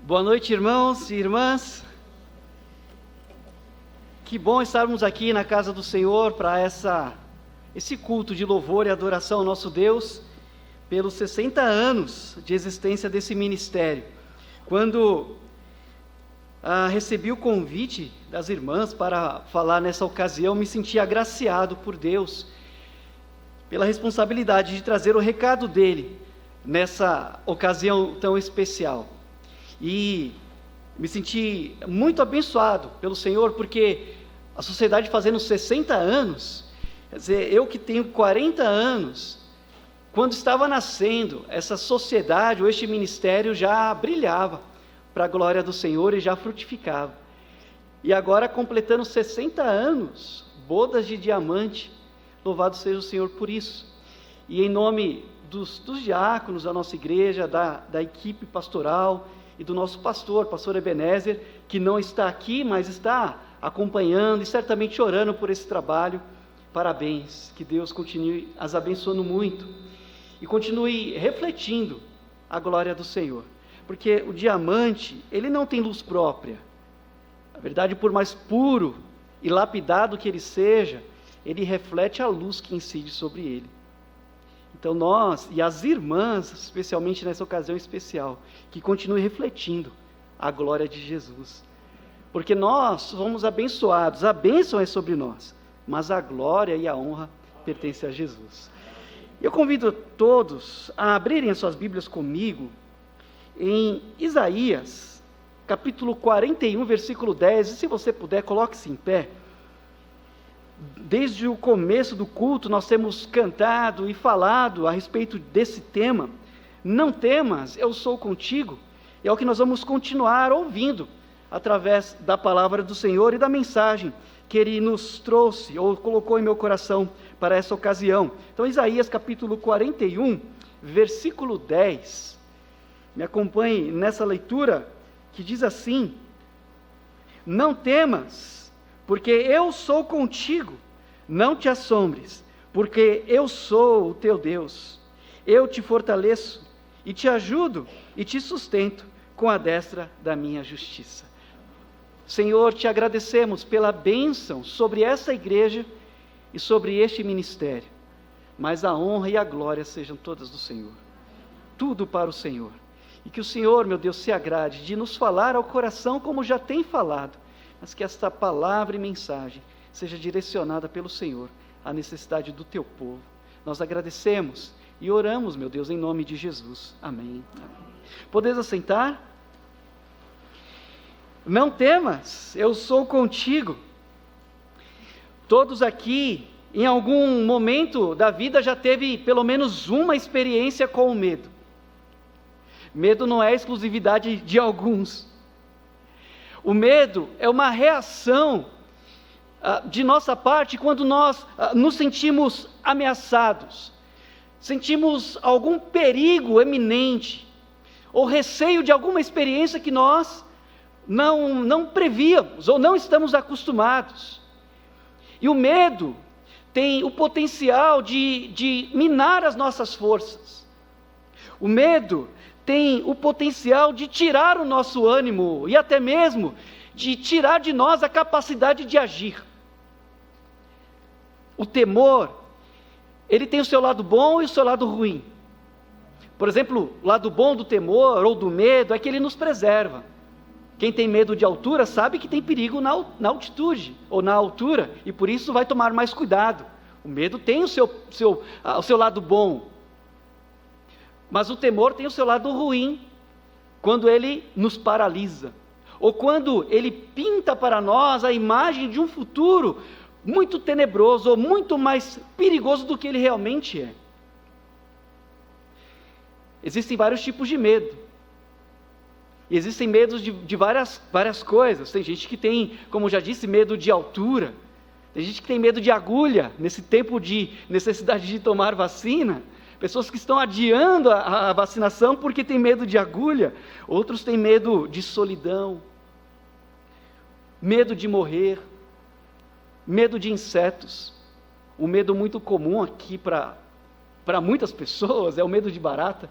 Boa noite, irmãos e irmãs. Que bom estarmos aqui na casa do Senhor para esse culto de louvor e adoração ao nosso Deus pelos 60 anos de existência desse ministério. Quando recebi o convite das irmãs para falar nessa ocasião, me senti agraciado por Deus pela responsabilidade de trazer o recado dele nessa ocasião tão especial. E me senti muito abençoado pelo Senhor, porque a sociedade fazendo 60 anos, quer dizer, eu que tenho 40 anos, quando estava nascendo, essa sociedade ou este ministério já brilhava para a glória do Senhor e já frutificava. E agora, completando 60 anos, bodas de diamante, louvado seja o Senhor por isso. E em nome dos diáconos da nossa igreja, da equipe pastoral, e do nosso pastor Ebenezer, que não está aqui, mas está acompanhando e certamente orando por esse trabalho. Parabéns, que Deus continue as abençoando muito e continue refletindo a glória do Senhor, porque o diamante, ele não tem luz própria. Na verdade, por mais puro e lapidado que ele seja, ele reflete a luz que incide sobre ele. Então nós e as irmãs, especialmente nessa ocasião especial, que continue refletindo a glória de Jesus, porque nós somos abençoados, a bênção é sobre nós, mas a glória e a honra pertencem a Jesus. Eu convido todos a abrirem as suas Bíblias comigo em Isaías, capítulo 41, versículo 10, e se você puder, coloque-se em pé. Desde o começo do culto nós temos cantado e falado a respeito desse tema. Não temas, eu sou contigo. É o que nós vamos continuar ouvindo através da palavra do Senhor e da mensagem que Ele nos trouxe ou colocou em meu coração para essa ocasião. Então, Isaías capítulo 41, versículo 10. Me acompanhe nessa leitura que diz assim: não temas, porque eu sou contigo, não te assombres, porque eu sou o teu Deus. Eu te fortaleço e te ajudo e te sustento com a destra da minha justiça. Senhor, te agradecemos pela bênção sobre essa igreja e sobre este ministério, mas a honra e a glória sejam todas do Senhor, tudo para o Senhor, e que o Senhor, meu Deus, se agrade de nos falar ao coração como já tem falado, mas que esta palavra e mensagem seja direcionada pelo Senhor à necessidade do teu povo. Nós agradecemos e oramos, meu Deus, em nome de Jesus. Amém. Amém. Podeis assentar? Não temas, eu sou contigo. Todos aqui, em algum momento da vida, já teve pelo menos uma experiência com o medo. Medo não é exclusividade de alguns. O medo é uma reação de nossa parte quando nós nos sentimos ameaçados, sentimos algum perigo eminente, ou receio de alguma experiência que nós não prevíamos, ou não estamos acostumados. E o medo tem o potencial de minar as nossas forças. O medo tem o potencial de tirar o nosso ânimo e até mesmo de tirar de nós a capacidade de agir. O temor, ele tem o seu lado bom e o seu lado ruim. Por exemplo, o lado bom do temor ou do medo é que ele nos preserva. Quem tem medo de altura sabe que tem perigo na altitude ou na altura, e por isso vai tomar mais cuidado. O medo tem o seu lado bom. Mas o temor tem o seu lado ruim, quando ele nos paralisa, ou quando ele pinta para nós a imagem de um futuro muito tenebroso, ou muito mais perigoso do que ele realmente é. Existem vários tipos de medo, e existem medos de várias coisas. Tem gente que tem, como já disse, medo de altura, tem gente que tem medo de agulha, nesse tempo de necessidade de tomar vacina. Pessoas que estão adiando a vacinação porque têm medo de agulha. Outros têm medo de solidão, medo de morrer, medo de insetos. O medo muito comum aqui para muitas pessoas é o medo de barata.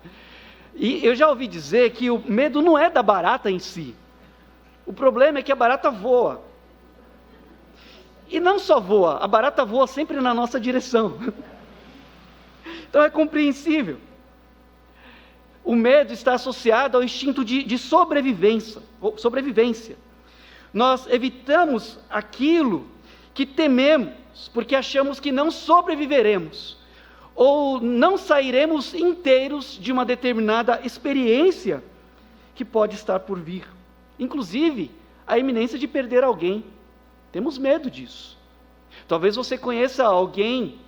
E eu já ouvi dizer que o medo não é da barata em si. O problema é que a barata voa. E não só voa, a barata voa sempre na nossa direção. Então é compreensível. O medo está associado ao instinto de sobrevivência. Nós evitamos aquilo que tememos, porque achamos que não sobreviveremos, ou não sairemos inteiros de uma determinada experiência que pode estar por vir. Inclusive, a iminência de perder alguém. Temos medo disso. Talvez você conheça alguém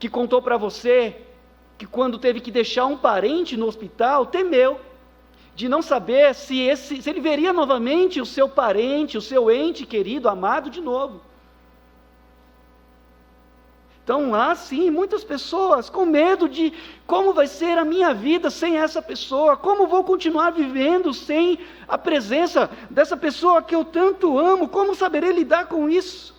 que contou para você que quando teve que deixar um parente no hospital, temeu de não saber se ele veria novamente o seu parente, o seu ente querido, amado de novo. Então, há sim muitas pessoas com medo de como vai ser a minha vida sem essa pessoa, como vou continuar vivendo sem a presença dessa pessoa que eu tanto amo, como saberei lidar com isso?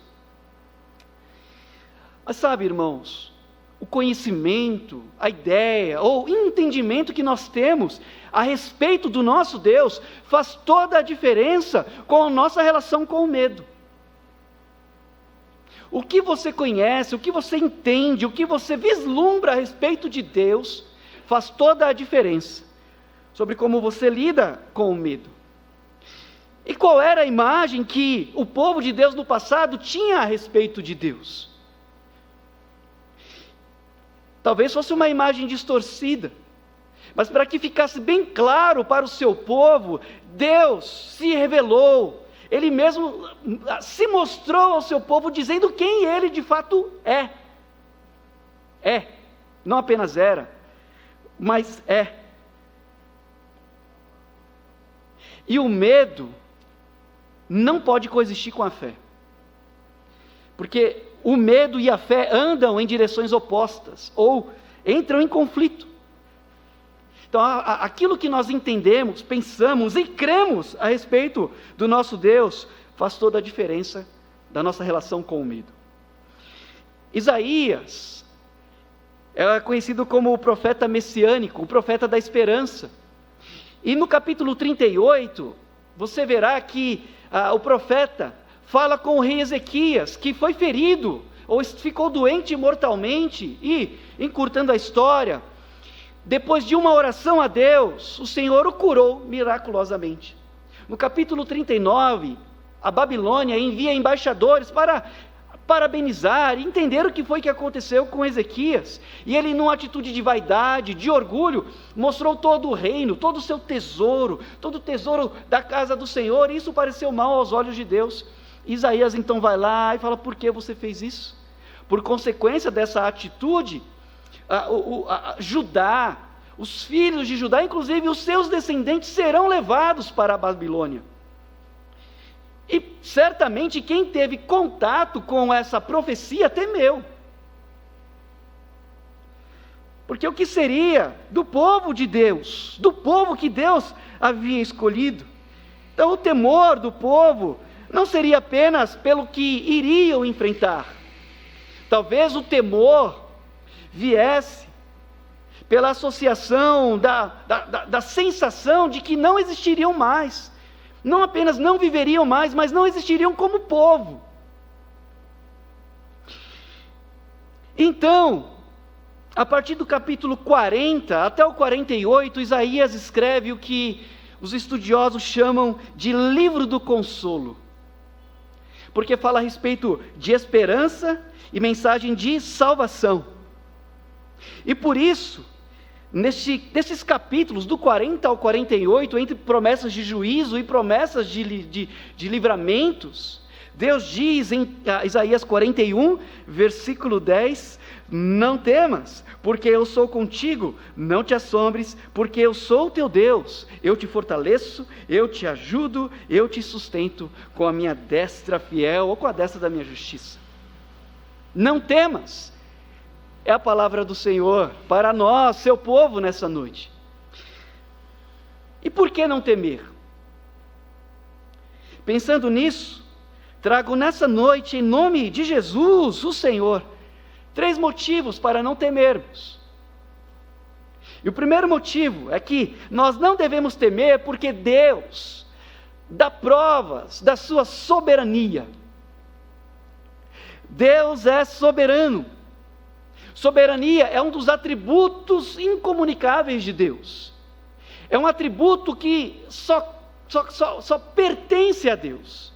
Mas sabe, irmãos, o conhecimento, a ideia ou entendimento que nós temos a respeito do nosso Deus faz toda a diferença com a nossa relação com o medo. O que você conhece, o que você entende, o que você vislumbra a respeito de Deus, faz toda a diferença sobre como você lida com o medo. E qual era a imagem que o povo de Deus no passado tinha a respeito de Deus? Talvez fosse uma imagem distorcida, mas para que ficasse bem claro para o seu povo, Deus se revelou. Ele mesmo se mostrou ao seu povo dizendo quem ele de fato é. Não apenas era, mas é. E o medo não pode coexistir com a fé. Porque o medo e a fé andam em direções opostas, ou entram em conflito. Então, aquilo que nós entendemos, pensamos e cremos a respeito do nosso Deus, faz toda a diferença da nossa relação com o medo. Isaías é conhecido como o profeta messiânico, o profeta da esperança. E no capítulo 38, você verá que o profeta fala com o rei Ezequias, que foi ferido, ou ficou doente mortalmente, e, encurtando a história, depois de uma oração a Deus, o Senhor o curou miraculosamente. No capítulo 39, a Babilônia envia embaixadores para parabenizar e entender o que foi que aconteceu com Ezequias. E ele, numa atitude de vaidade, de orgulho, mostrou todo o reino, todo o seu tesouro, todo o tesouro da casa do Senhor, e isso pareceu mal aos olhos de Deus. Isaías então vai lá e fala: por que você fez isso? Por consequência dessa atitude, Judá, os filhos de Judá, inclusive os seus descendentes, serão levados para a Babilônia. E certamente quem teve contato com essa profecia temeu. Porque o que seria do povo de Deus, do povo que Deus havia escolhido? Então o temor do povo não seria apenas pelo que iriam enfrentar. Talvez o temor viesse pela associação da sensação de que não existiriam mais. Não apenas não viveriam mais, mas não existiriam como povo. Então, a partir do capítulo 40 até o 48, Isaías escreve o que os estudiosos chamam de livro do consolo. Porque fala a respeito de esperança e mensagem de salvação. E por isso, nesses capítulos, do 40 ao 48, entre promessas de juízo e promessas de livramentos, Deus diz em Isaías 41, versículo 10, não temas, porque eu sou contigo, não te assombres, porque eu sou o teu Deus, eu te fortaleço, eu te ajudo, eu te sustento com a minha destra fiel, ou com a destra da minha justiça. Não temas, é a palavra do Senhor para nós, seu povo, nessa noite. E por que não temer? Pensando nisso, trago nessa noite, em nome de Jesus, o Senhor, 3 motivos para não temermos. E o primeiro motivo é que nós não devemos temer porque Deus dá provas da sua soberania. Deus é soberano. Soberania é um dos atributos incomunicáveis de Deus. É um atributo que só pertence a Deus.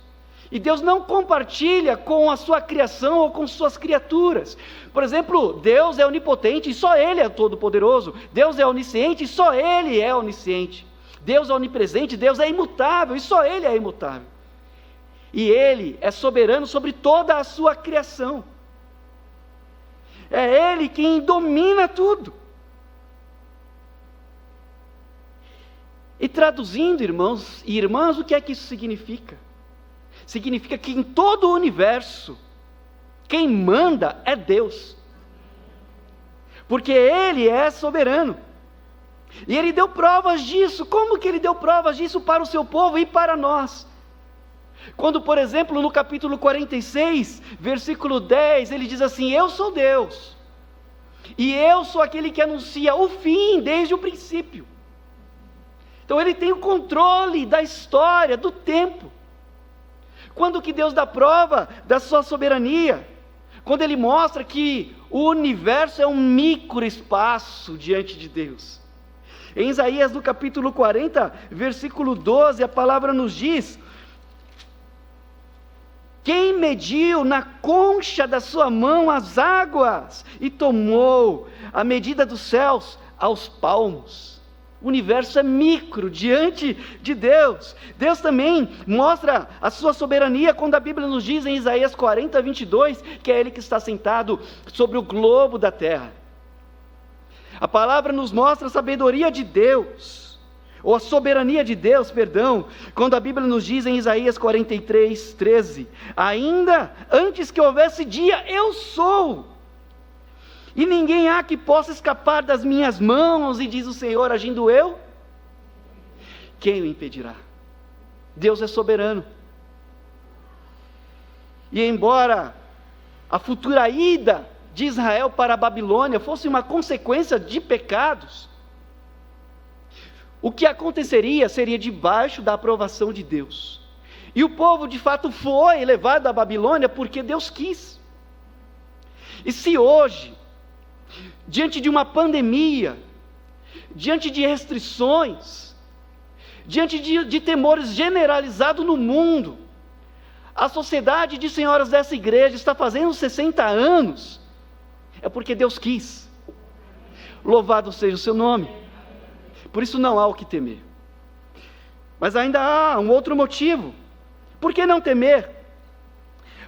E Deus não compartilha com a sua criação ou com suas criaturas. Por exemplo, Deus é onipotente e só Ele é todo-poderoso. Deus é onisciente e só Ele é onisciente. Deus é onipresente, Deus é imutável e só Ele é imutável. E Ele é soberano sobre toda a sua criação. É Ele quem domina tudo. E traduzindo, irmãos e irmãs, o que é que isso significa? Significa que em todo o universo, quem manda é Deus. Porque Ele é soberano. E Ele deu provas disso. Como que Ele deu provas disso para o seu povo e para nós? Quando, por exemplo, no capítulo 46, versículo 10, Ele diz assim: eu sou Deus. E eu sou aquele que anuncia o fim desde o princípio. Então Ele tem o controle da história, do tempo. Quando que Deus dá prova da sua soberania? Quando Ele mostra que o universo é um microespaço diante de Deus. Em Isaías, no capítulo 40, versículo 12, a palavra nos diz: quem mediu na concha da sua mão as águas e tomou a medida dos céus aos palmos? O universo é micro diante de Deus. Deus também mostra a sua soberania quando a Bíblia nos diz em Isaías 40, 22, que é Ele que está sentado sobre o globo da terra. A palavra nos mostra a sabedoria de Deus, ou a soberania de Deus, perdão, quando a Bíblia nos diz em Isaías 43, 13, ainda antes que houvesse dia, eu sou, e ninguém há que possa escapar das minhas mãos, e diz o Senhor, agindo eu, quem o impedirá? Deus é soberano. E embora a futura ida de Israel para a Babilônia fosse uma consequência de pecados, o que aconteceria seria debaixo da aprovação de Deus. E o povo de fato foi levado à Babilônia porque Deus quis. E se hoje, diante de uma pandemia, diante de restrições, diante de temores generalizados no mundo, a sociedade de senhoras dessa igreja está fazendo 60 anos, é porque Deus quis. Louvado seja o seu nome. Por isso não há o que temer. Mas ainda há um outro motivo. Por que não temer?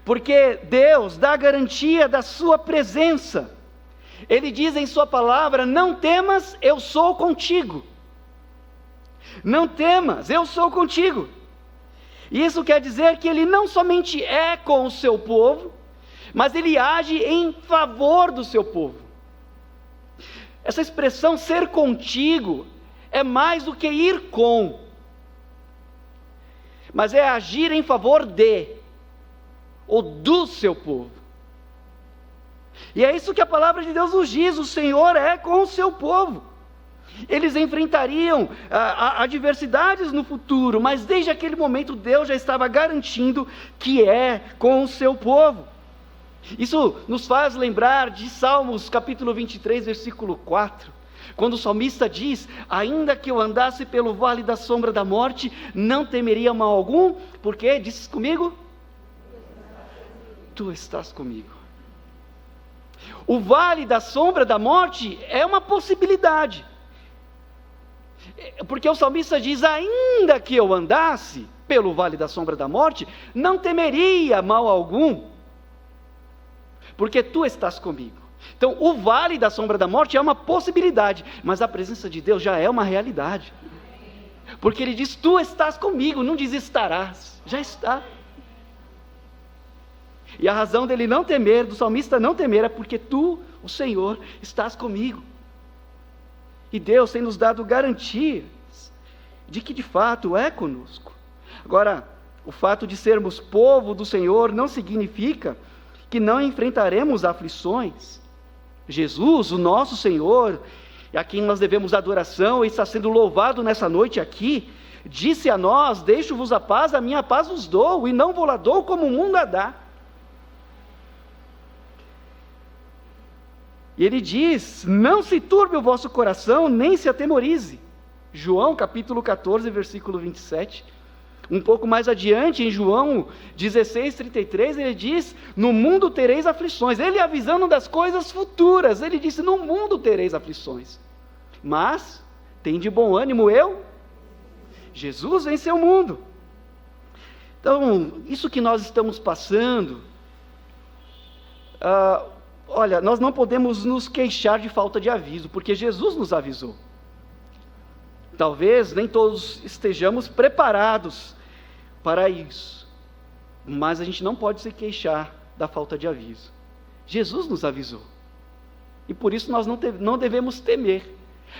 Porque Deus dá a garantia da sua presença. Ele diz em sua palavra: não temas, eu sou contigo. Não temas, eu sou contigo. Isso quer dizer que Ele não somente é com o seu povo, mas Ele age em favor do seu povo. Essa expressão ser contigo é mais do que ir com, mas é agir em favor de, ou do seu povo. E é isso que a palavra de Deus nos diz: o Senhor é com o seu povo. Eles enfrentariam adversidades no futuro, mas desde aquele momento Deus já estava garantindo que é com o seu povo. Isso nos faz lembrar de Salmos capítulo 23, versículo 4, quando o salmista diz: ainda que eu andasse pelo vale da sombra da morte, não temeria mal algum, porque, diz comigo, tu estás comigo. O vale da sombra da morte é uma possibilidade, porque o salmista diz: ainda que eu andasse pelo vale da sombra da morte, não temeria mal algum, porque tu estás comigo. Então o vale da sombra da morte é uma possibilidade, mas a presença de Deus já é uma realidade, porque Ele diz: tu estás comigo, não diz estarás, já está. E a razão dele não temer, do salmista não temer, é porque tu, o Senhor, estás comigo. E Deus tem nos dado garantias de que de fato é conosco. Agora, o fato de sermos povo do Senhor não significa que não enfrentaremos aflições. Jesus, o nosso Senhor, a quem nós devemos adoração e está sendo louvado nessa noite aqui, disse a nós: deixo-vos a paz, a minha paz vos dou, e não vou lá dou como o mundo a dá. E ele diz: não se turbe o vosso coração, nem se atemorize. João capítulo 14, versículo 27. Um pouco mais adiante, em João 16:33, ele diz: no mundo tereis aflições. Ele avisando das coisas futuras, ele disse: no mundo tereis aflições, mas tem de bom ânimo, Jesus venceu o mundo. Então, isso que nós estamos passando, olha, nós não podemos nos queixar de falta de aviso, porque Jesus nos avisou. Talvez nem todos estejamos preparados para isso, mas a gente não pode se queixar da falta de aviso. Jesus nos avisou, e por isso nós não devemos temer.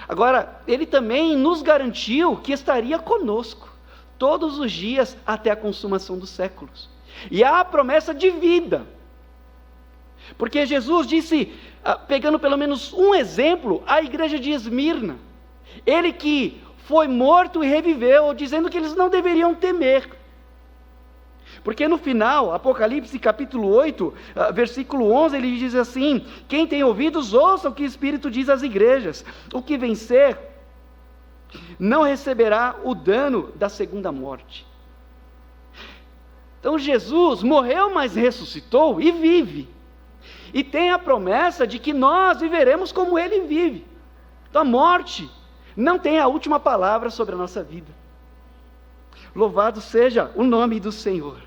Agora, Ele também nos garantiu que estaria conosco todos os dias até a consumação dos séculos, e há a promessa de vida, porque Jesus disse, pegando pelo menos um exemplo, a igreja de Esmirna, Ele que foi morto e reviveu, dizendo que eles não deveriam temer, porque no final, Apocalipse capítulo 8, versículo 11, ele diz assim: quem tem ouvidos, ouça o que o Espírito diz às igrejas, o que vencer, não receberá o dano da segunda morte. Então Jesus morreu, mas ressuscitou e vive, e tem a promessa de que nós viveremos como Ele vive. Então a morte não tem a última palavra sobre a nossa vida. Louvado seja o nome do Senhor.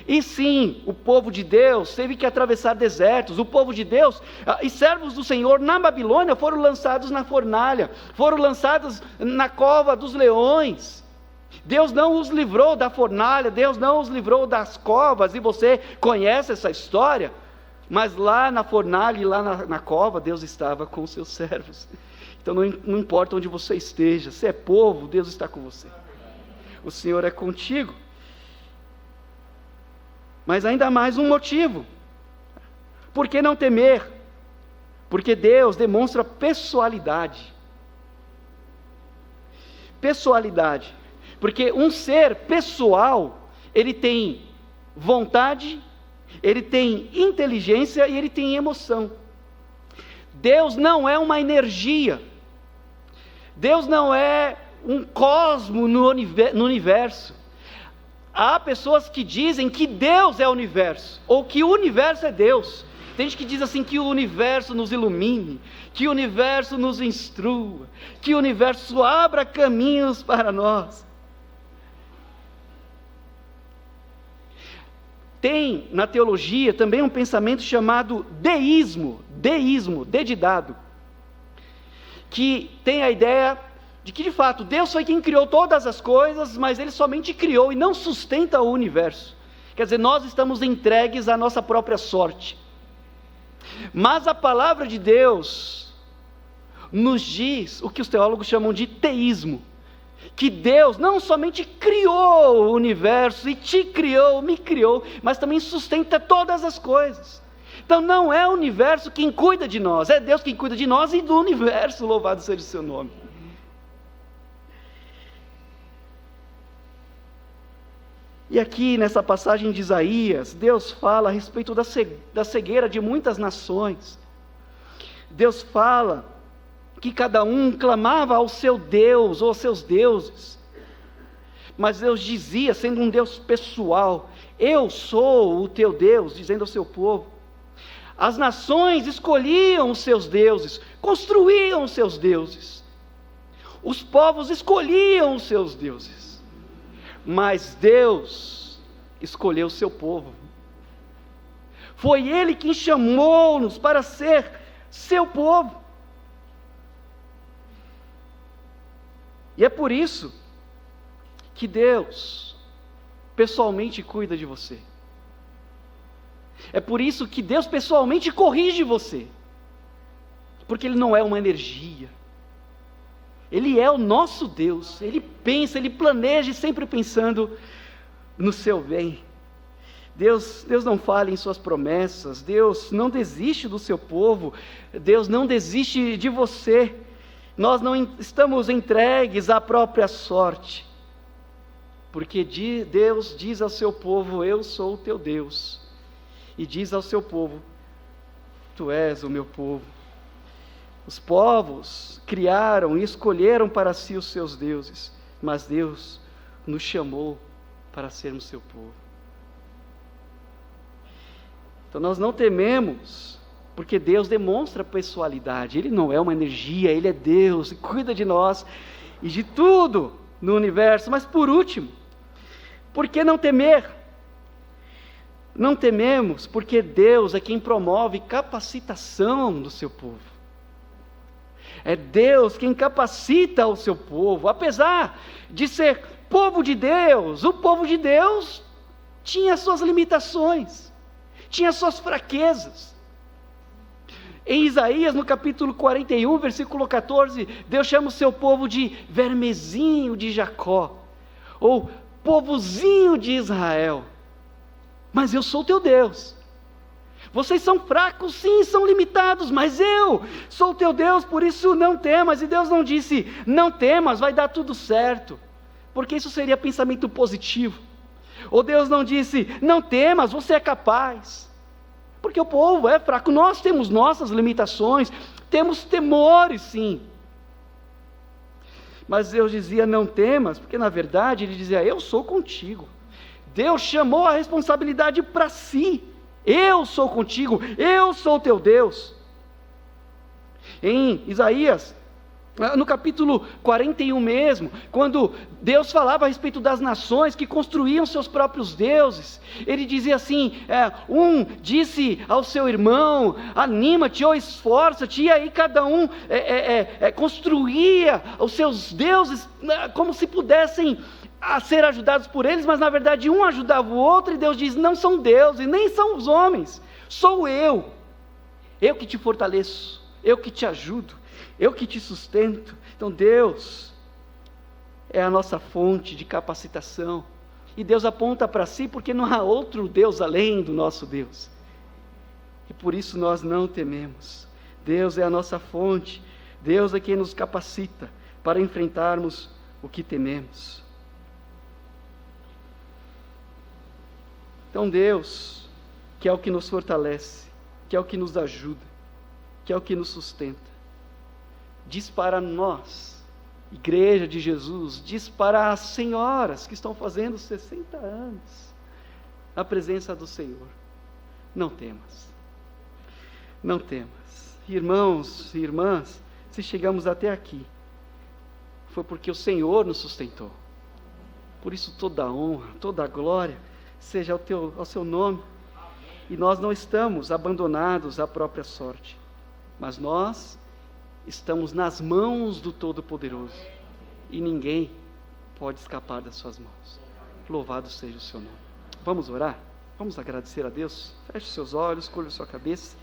E sim, o povo de Deus teve que atravessar desertos. O povo de Deus e servos do Senhor na Babilônia foram lançados na fornalha, foram lançados na cova dos leões. Deus não os livrou da fornalha, Deus não os livrou das covas, e você conhece essa história, mas lá na fornalha e lá na cova, Deus estava com os seus servos. Então não importa onde você esteja, se é povo, Deus está com você, o Senhor é contigo. Mas ainda mais um motivo: por que não temer? Porque Deus demonstra pessoalidade. Pessoalidade, porque um ser pessoal, ele tem vontade, ele tem inteligência e ele tem emoção. Deus não é uma energia, Deus não é um cosmo no universo. Há pessoas que dizem que Deus é o universo, ou que o universo é Deus. Tem gente que diz assim, que o universo nos ilumine, que o universo nos instrua, que o universo abra caminhos para nós. Tem na teologia também um pensamento chamado deísmo, D de dado, que tem a ideia de que de fato Deus foi quem criou todas as coisas, mas Ele somente criou e não sustenta o universo. Quer dizer, nós estamos entregues à nossa própria sorte. Mas a palavra de Deus nos diz o que os teólogos chamam de teísmo, que Deus não somente criou o universo e te criou, me criou, mas também sustenta todas as coisas. Então não é o universo quem cuida de nós, é Deus quem cuida de nós e do universo, louvado seja o seu nome. E aqui nessa passagem de Isaías, Deus fala a respeito da cegueira de muitas nações. Deus fala que cada um clamava ao seu Deus ou aos seus deuses, mas Deus dizia, sendo um Deus pessoal: eu sou o teu Deus, dizendo ao seu povo. As nações escolhiam os seus deuses, construíam os seus deuses, os povos escolhiam os seus deuses, mas Deus escolheu o seu povo. Foi Ele quem chamou-nos para ser seu povo. E é por isso que Deus pessoalmente cuida de você. É por isso que Deus pessoalmente corrige você, porque Ele não é uma energia, Ele é o nosso Deus. Ele pensa, Ele planeja, sempre pensando no seu bem. Deus não falha em suas promessas, Deus não desiste do seu povo, Deus não desiste de você. Nós não estamos entregues à própria sorte, porque Deus diz ao seu povo: eu sou o teu Deus, e diz ao seu povo: tu és o meu povo. Os povos criaram e escolheram para si os seus deuses, mas Deus nos chamou para sermos seu povo. Então nós não tememos, porque Deus demonstra pessoalidade. Ele não é uma energia, Ele é Deus, e cuida de nós e de tudo no universo. Mas por último, por que não temer? Não tememos porque Deus é quem promove capacitação do seu povo. É Deus quem capacita o seu povo. Apesar de ser povo de Deus, o povo de Deus tinha suas limitações, tinha suas fraquezas. Em Isaías, no capítulo 41, versículo 14, Deus chama o seu povo de vermezinho de Jacó, ou povozinho de Israel. Mas eu sou teu Deus. Vocês são fracos, sim, são limitados, mas eu sou o teu Deus, por isso não temas. E Deus não disse: não temas, vai dar tudo certo, porque isso seria pensamento positivo. Ou Deus não disse: não temas, você é capaz, porque o povo é fraco. Nós temos nossas limitações, temos temores, sim. Mas Deus dizia: não temas, porque na verdade Ele dizia: eu sou contigo. Deus chamou a responsabilidade para si. Eu sou contigo, eu sou teu Deus. Em Isaías, no capítulo 41 mesmo, quando Deus falava a respeito das nações que construíam seus próprios deuses, Ele dizia assim, um disse ao seu irmão: anima-te ou esforça-te, e aí cada um construía os seus deuses como se pudessem a ser ajudados por eles, mas na verdade um ajudava o outro, e Deus diz: não são deuses, nem são os homens, sou eu que te fortaleço, eu que te ajudo, eu que te sustento. Então Deus é a nossa fonte de capacitação, e Deus aponta para si, porque não há outro Deus além do nosso Deus, e por isso nós não tememos. Deus é a nossa fonte, Deus é quem nos capacita para enfrentarmos o que tememos. Então Deus, que é o que nos fortalece, que é o que nos ajuda, que é o que nos sustenta, diz para nós, Igreja de Jesus, diz para as senhoras que estão fazendo 60 anos, na presença do Senhor: não temas, não temas. Irmãos e irmãs, se chegamos até aqui, foi porque o Senhor nos sustentou. Por isso toda a honra, toda a glória seja ao seu nome. E nós não estamos abandonados à própria sorte, mas nós estamos nas mãos do Todo-Poderoso, e ninguém pode escapar das suas mãos. Louvado seja o seu nome. Vamos orar? Vamos agradecer a Deus? Feche seus olhos, curva sua cabeça.